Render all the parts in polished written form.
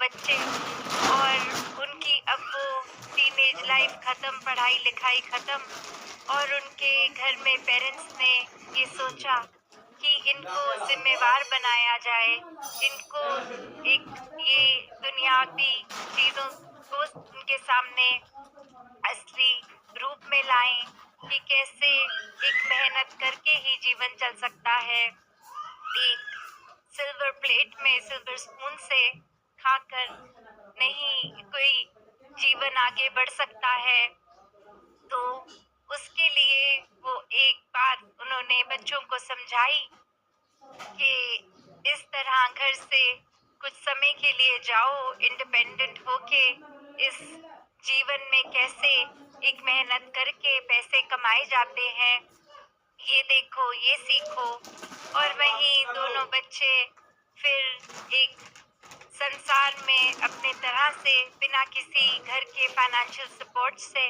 बच्चे, और उनकी अब वो टीनेज लाइफ ख़त्म, पढ़ाई लिखाई ख़त्म, और उनके घर में पेरेंट्स ने ये सोचा कि इनको जिम्मेवार बनाया जाए, इनको एक ये दुनियावी चीज़ों को उनके सामने असली रूप में लाएं कि कैसे एक मेहनत करके ही जीवन चल सकता है। एक सिल्वर प्लेट में सिल्वर स्पून से खाकर नहीं कोई जीवन आगे बढ़ सकता है। तो उसके लिए वो एक बात उन्होंने बच्चों को समझाई कि इस तरह घर से कुछ समय के लिए जाओ, इंडिपेंडेंट होके इस जीवन में कैसे एक मेहनत करके पैसे कमाए जाते हैं, ये देखो, ये सीखो। और वहीं दोनों बच्चे फिर एक संसार में अपने तरह से बिना किसी घर के फाइनेंशियल सपोर्ट से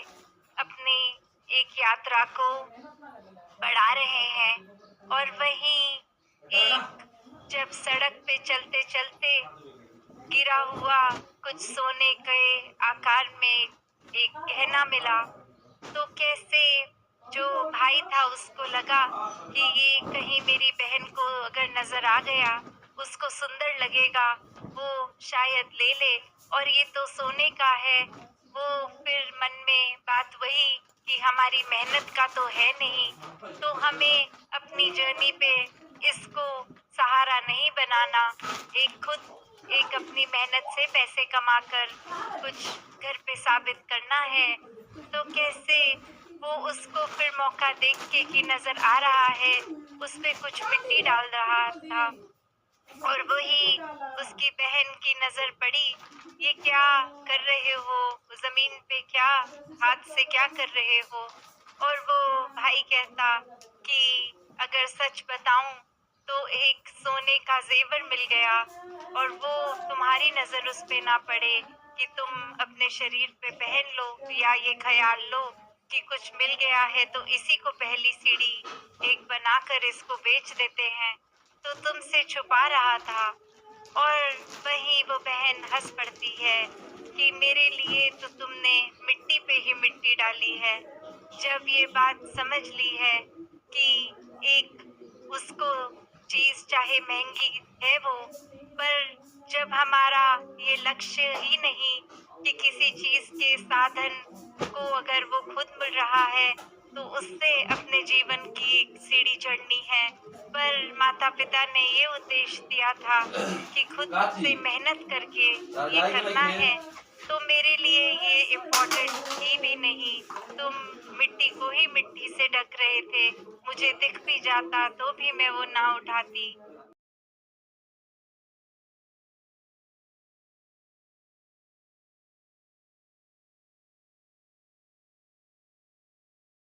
अपनी एक यात्रा को बढ़ा रहे हैं। और वहीं एक जब सड़क पे चलते चलते गिरा हुआ कुछ सोने के आकार में एक गहना मिला, तो कैसे जो भाई था उसको लगा कि ये कहीं मेरी बहन को अगर नजर आ गया, उसको सुंदर लगेगा, वो शायद ले ले, और ये तो सोने का है। वो फिर मन में बात वही कि हमारी मेहनत का तो है नहीं, तो हमें अपनी जर्नी पे इसको सहारा नहीं बनाना, एक अपनी मेहनत से पैसे कमाकर कुछ घर पे साबित करना है। तो कैसे वो उसको फिर मौका देख के कि नजर आ रहा है, उस पे कुछ मिट्टी डाल रहा था, और वही उसकी बहन की नजर पड़ी, ये क्या कर रहे हो, जमीन पे क्या, हाथ से क्या कर रहे हो। और वो भाई कहता कि अगर सच बताऊं तो एक सोने का जेवर मिल गया, और वो तुम्हारी नजर उस पे ना पड़े कि तुम अपने शरीर पे पहन लो, या ये ख्याल लो कि कुछ मिल गया है तो इसी को पहली सीढ़ी एक बनाकर इसको बेच देते हैं, तो तुमसे छुपा रहा था। और वहीं वो बहन हंस पड़ती है कि मेरे लिए तो तुमने मिट्टी पे ही मिट्टी डाली है। जब ये बात समझ ली है कि एक उसको चीज चाहे महंगी है वो, पर जब हमारा ये लक्ष्य ही नहीं कि किसी चीज के साधन को अगर वो खुद मिल रहा है तो उससे अपने जीवन की एक सीढ़ी चढ़नी है, पर माता पिता ने ये उद्देश्य दिया था कि खुद से मेहनत करके ये करना है, तो मेरे लिए ये इम्पोर्टेंट ही भी नहीं। तुम मिट्टी को ही मिट्टी से ढक रहे थे, मुझे दिख भी जाता तो भी मैं वो ना उठाती।